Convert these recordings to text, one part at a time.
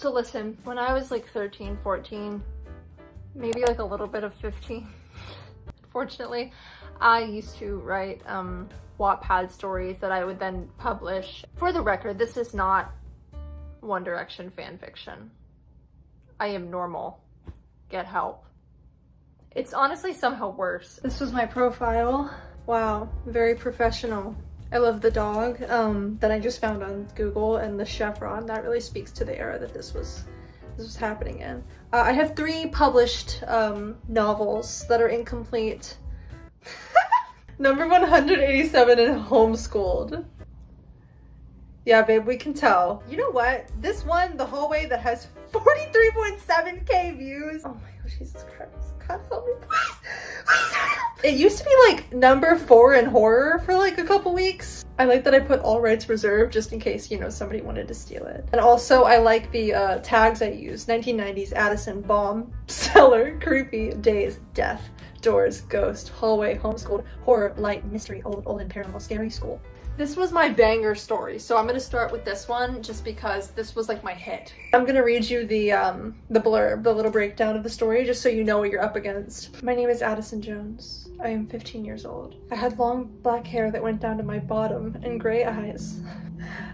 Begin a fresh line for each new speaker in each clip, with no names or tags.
So listen, when I was like 13, 14, maybe like a little bit of 15, fortunately, I used to write wattpad stories that I would then publish. For the record, this is not One Direction fan fiction. I am normal. Get help. It's honestly somehow worse. This was my profile. Wow, very professional. I love the dog that I just found on Google, and the chevron. That really speaks to the era that this was happening in. I have 3 published novels that are incomplete. Number 187 in homeschooled. Yeah, babe, we can tell. You know what? This one, The Hallway, that has 43.7k views. Oh my gosh, Jesus Christ. God help me, please. Please help. It used to be like number 4 in horror for like a couple weeks. I like that I put all rights reserved just in case, you know, somebody wanted to steal it. And also I like the tags I use. 1990s, Addison, bomb, cellar, creepy, days, death, doors, ghost, hallway, homeschooled, horror, light, mystery, old and paranormal, scary, school. This was my banger story, so I'm gonna start with this one just because this was like my hit. I'm gonna read you the blurb, the little breakdown of the story, just so you know what you're up against. My name is Addison Jones. I am 15 years old. I had long black hair that went down to my bottom and gray eyes.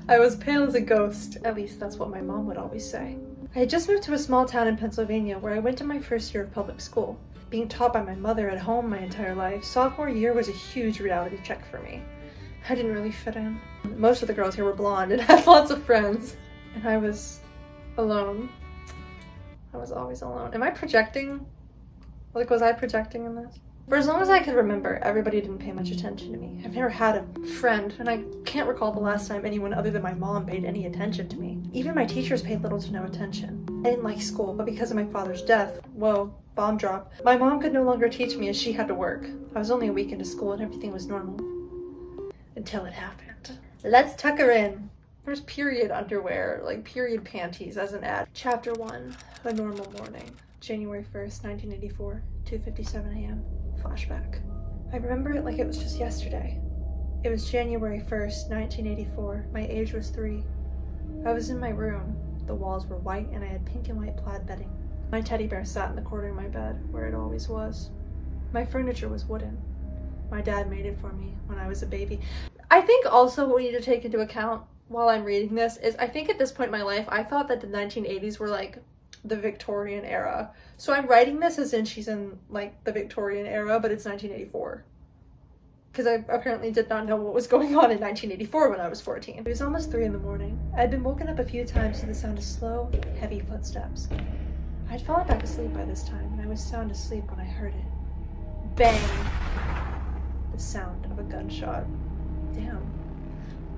I was pale as a ghost, at least that's what my mom would always say. I had just moved to a small town in Pennsylvania where I went to my first year of public school. Being taught by my mother at home my entire life, sophomore year was a huge reality check for me. I didn't really fit in. Most of the girls here were blonde and had lots of friends. And I was alone. I was always alone. Am I projecting? Like, was I projecting in this? For as long as I could remember, everybody didn't pay much attention to me. I've never had a friend, and I can't recall the last time anyone other than my mom paid any attention to me. Even my teachers paid little to no attention. I didn't like school, but because of my father's death, whoa, bomb drop, my mom could no longer teach me as she had to work. I was only a week into school and everything was normal. Until it happened. Let's tuck her in. There's period underwear, like period panties as an ad. Chapter 1, A Normal Morning. January 1st, 1984, 2:57 a.m. Flashback. I remember it like it was just yesterday. It was January 1st, 1984. My age was 3. I was in my room. The walls were white and I had pink and white plaid bedding. My teddy bear sat in the corner of my bed, where it always was. My furniture was wooden. My dad made it for me when I was a baby. I think also what we need to take into account while I'm reading this is I think at this point in my life, I thought that the 1980s were like the Victorian era. So I'm writing this as in she's in like the Victorian era, but it's 1984. Because I apparently did not know what was going on in 1984 when I was 14. It was almost 3 in the morning. I'd been woken up a few times to the sound of slow, heavy footsteps. I'd fallen back asleep by this time, and I was sound asleep when I heard it. Bang! The sound of a gunshot. Damn.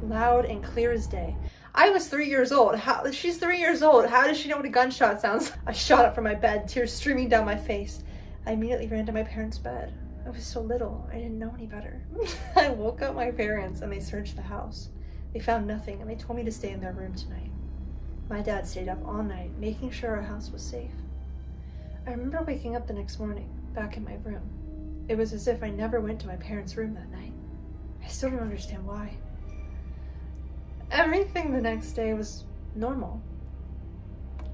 Loud and clear as day. I was 3 years old. She's 3 years old. How does she know what a gunshot sounds? I shot up from my bed, tears streaming down my face. I immediately ran to my parents' bed. I was so little, I didn't know any better. I woke up my parents and they searched the house. They found nothing and they told me to stay in their room tonight. My dad stayed up all night, making sure our house was safe. I remember waking up the next morning, back in my room. It was as if I never went to my parents' room that night. I still don't understand why. Everything the next day was normal.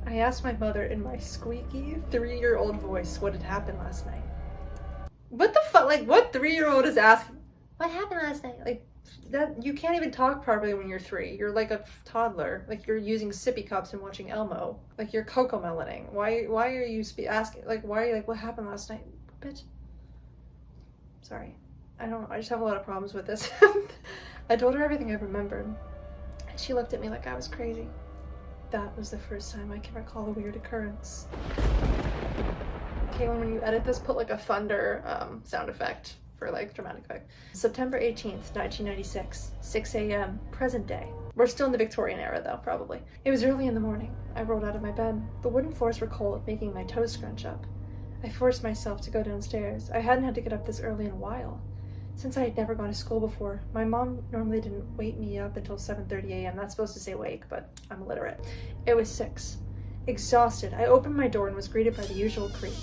I asked my mother in my squeaky 3-year-old voice what had happened last night. What the fuck? Like, what 3-year-old is asking? What happened last night? Like, that you can't even talk properly when you're 3. You're like a toddler. Like, you're using sippy cups and watching Elmo. Like, you're cocomeloning. Why are you asking? Like, why are you like, what happened last night? Bitch. Sorry. I don't know. I just have a lot of problems with this. I told her everything I remembered. And she looked at me like I was crazy. That was the first time I can recall a weird occurrence. Caitlin, when you edit this, put like a thunder sound effect for like dramatic effect. September 18th, 1996, 6 a.m., present day. We're still in the Victorian era though, probably. It was early in the morning. I rolled out of my bed. The wooden floors were cold, making my toes scrunch up. I forced myself to go downstairs. I hadn't had to get up this early in a while. Since I had never gone to school before, my mom normally didn't wake me up until 7:30 a.m. That's supposed to say wake, but I'm illiterate. It was 6. Exhausted, I opened my door and was greeted by the usual creak.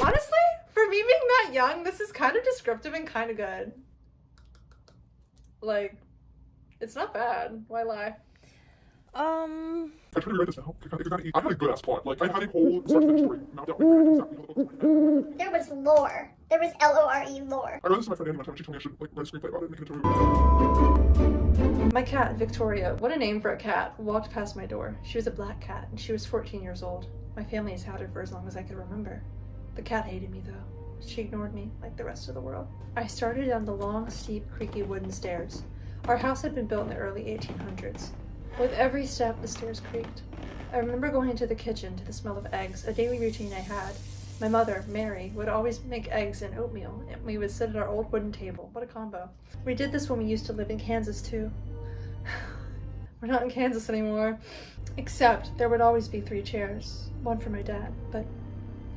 Honestly, for me being that young, this is kind of descriptive and kind of good. Like, it's not bad. Why lie?
I try to rewrite this now. I had a good ass plot. Like, I had a whole start to finish story mapped out. Like, exactly how the book was written.
There was lore. There was Lore lore.
I read this to my friend Annie one time. She told me I should like write a screenplay about it and make it into a movie.
My cat, Victoria, what a name for a cat, walked past my door. She was a black cat, and she was 14 years old. My family has had her for as long as I could remember. The cat hated me, though. She ignored me, like the rest of the world. I started down the long, steep, creaky wooden stairs. Our house had been built in the early 1800s. With every step, the stairs creaked. I remember going into the kitchen to the smell of eggs, a daily routine I had. My mother, Mary, would always make eggs and oatmeal, and we would sit at our old wooden table. What a combo. We did this when we used to live in Kansas, too. We're not in Kansas anymore. Except there would always be 3 chairs. One for my dad, but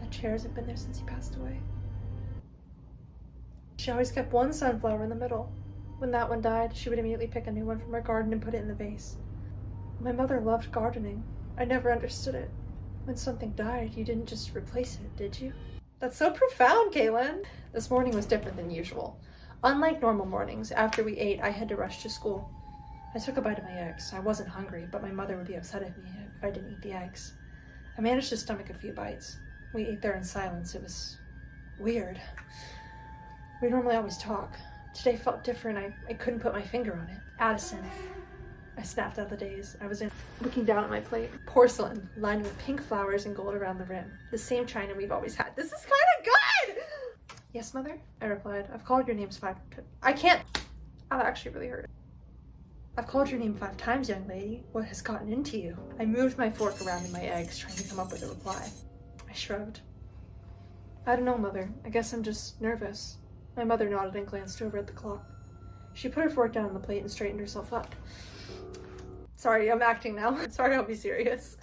that chair hasn't been there since he passed away. She always kept one sunflower in the middle. When that one died, she would immediately pick a new one from her garden and put it in the vase. My mother loved gardening. I never understood it. When something died, you didn't just replace it, did you? That's so profound, Kaylin! This morning was different than usual. Unlike normal mornings, after we ate, I had to rush to school. I took a bite of my eggs. I wasn't hungry, but my mother would be upset at me if I didn't eat the eggs. I managed to stomach a few bites. We ate there in silence. It was weird. We normally always talk. Today felt different. I couldn't put my finger on it. Addison. I snapped out the days. I was looking down at my plate. Porcelain, lined with pink flowers and gold around the rim. The same china we've always had. This is kind of good! Yes, Mother? I replied. I've called your names 5 times. I can't. That actually really hurt. I've called your name 5 times, young lady. What has gotten into you? I moved my fork around in my eggs, trying to come up with a reply. I shrugged. I don't know, Mother. I guess I'm just nervous. My mother nodded and glanced over at the clock. She put her fork down on the plate and straightened herself up. Sorry, I'm acting now. Sorry, I'll be serious.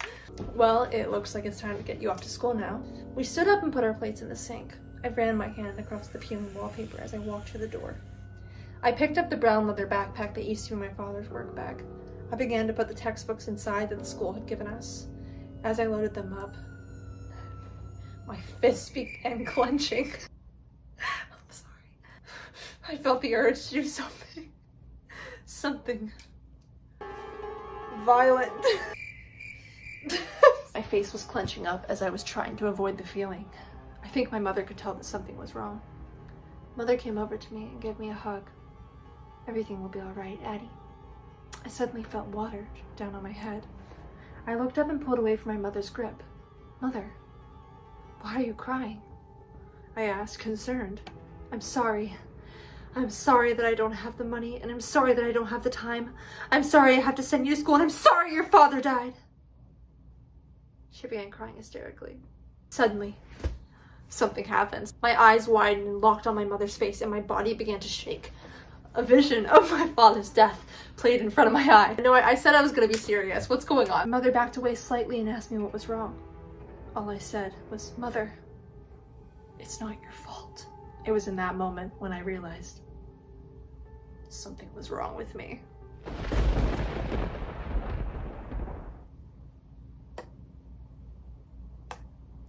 Well, it looks like it's time to get you off to school now. We stood up and put our plates in the sink. I ran my hand across the peeling wallpaper as I walked to the door. I picked up the brown leather backpack that used to be my father's work bag. I began to put the textbooks inside that the school had given us. As I loaded them up, my fists began clenching. I'm sorry. I felt the urge to do something. Something violent. My face was clenching up as I was trying to avoid the feeling. I think my mother could tell that something was wrong. Mother came over to me and gave me a hug. Everything will be all right, Addie. I suddenly felt water down on my head. I looked up and pulled away from my mother's grip. Mother, why are you crying? I asked, concerned. I'm sorry. I'm sorry that I don't have the money, and I'm sorry that I don't have the time. I'm sorry I have to send you to school, and I'm sorry your father died. She began crying hysterically. Suddenly, something happened. My eyes widened and locked on my mother's face, and my body began to shake. A vision of my father's death played in front of my eye. No, I said I was going to be serious. What's going on? Mother backed away slightly and asked me what was wrong. All I said was, Mother, it's not your fault. It was in that moment when I realized something was wrong with me.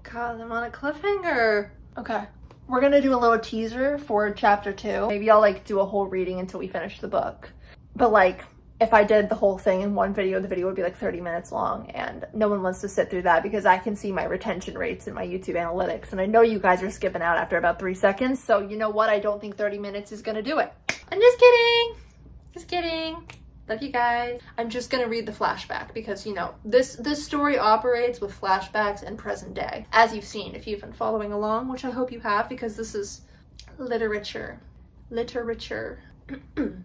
God, I'm on a cliffhanger. Okay, we're gonna do a little teaser for chapter 2. Maybe I'll like do a whole reading until we finish the book. But like, if I did the whole thing in one video, the video would be like 30 minutes long, and no one wants to sit through that because I can see my retention rates in my YouTube analytics, and I know you guys are skipping out after about 3 seconds, so you know what? I don't think 30 minutes is gonna do it. I'm just kidding. Just kidding. Love you guys. I'm just gonna read the flashback because, you know, this story operates with flashbacks and present day, as you've seen if you've been following along, which I hope you have because this is literature.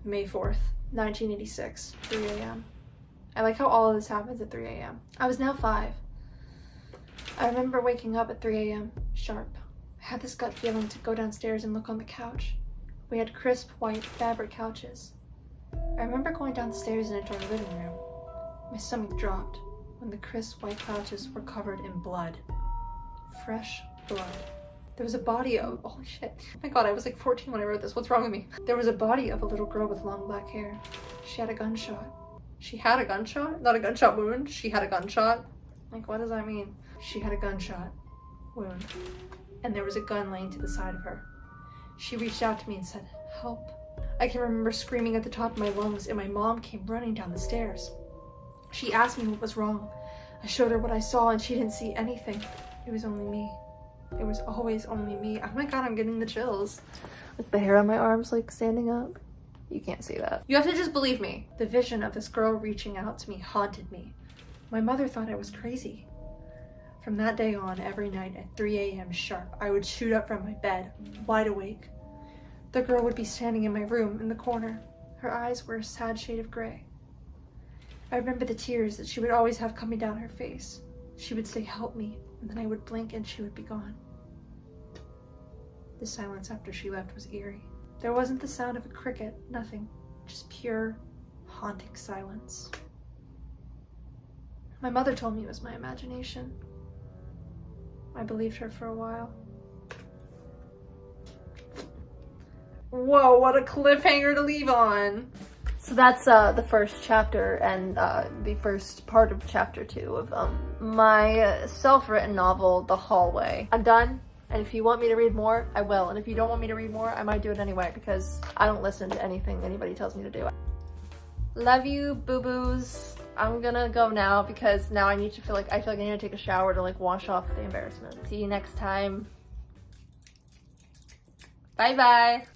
May 4th, 1986, 3 a.m. I like how all of this happens at 3 a.m. I was now 5. I remember waking up at 3 a.m. sharp. I had this gut feeling to go downstairs and look on the couch. We had crisp white fabric couches. I remember going down the stairs and into our living room. My stomach dropped when the crisp white couches were covered in blood. Fresh blood. There was a body of, holy shit. Oh my god, I was like 14 when I wrote this. What's wrong with me? There was a body of a little girl with long black hair. She had a gunshot. She had a gunshot? Not a gunshot wound. She had a gunshot. Like, what does that mean? She had a gunshot wound. And there was a gun laying to the side of her. She reached out to me and said, help. I can remember screaming at the top of my lungs, and my mom came running down the stairs. She asked me what was wrong. I showed her what I saw and she didn't see anything. It was only me. It was always only me. Oh my god, I'm getting the chills. With the hair on my arms like standing up. You can't see that. You have to just believe me. The vision of this girl reaching out to me haunted me. My mother thought I was crazy. From that day on, every night at 3 a.m. sharp, I would shoot up from my bed, wide awake. The girl would be standing in my room in the corner. Her eyes were a sad shade of gray. I remember the tears that she would always have coming down her face. She would say, "Help me," and then I would blink and she would be gone. The silence after she left was eerie. There wasn't the sound of a cricket, nothing. Just pure, haunting silence. My mother told me it was my imagination. I believed her for a while. Whoa, what a cliffhanger to leave on! So that's the first chapter and the first part of chapter 2 of my self-written novel, The Hallway. I'm done, and if you want me to read more, I will. And if you don't want me to read more, I might do it anyway because I don't listen to anything anybody tells me to do. Love you, boo-boos. I'm gonna go now because now I feel like I need to take a shower to like wash off the embarrassment. See you next time. Bye bye.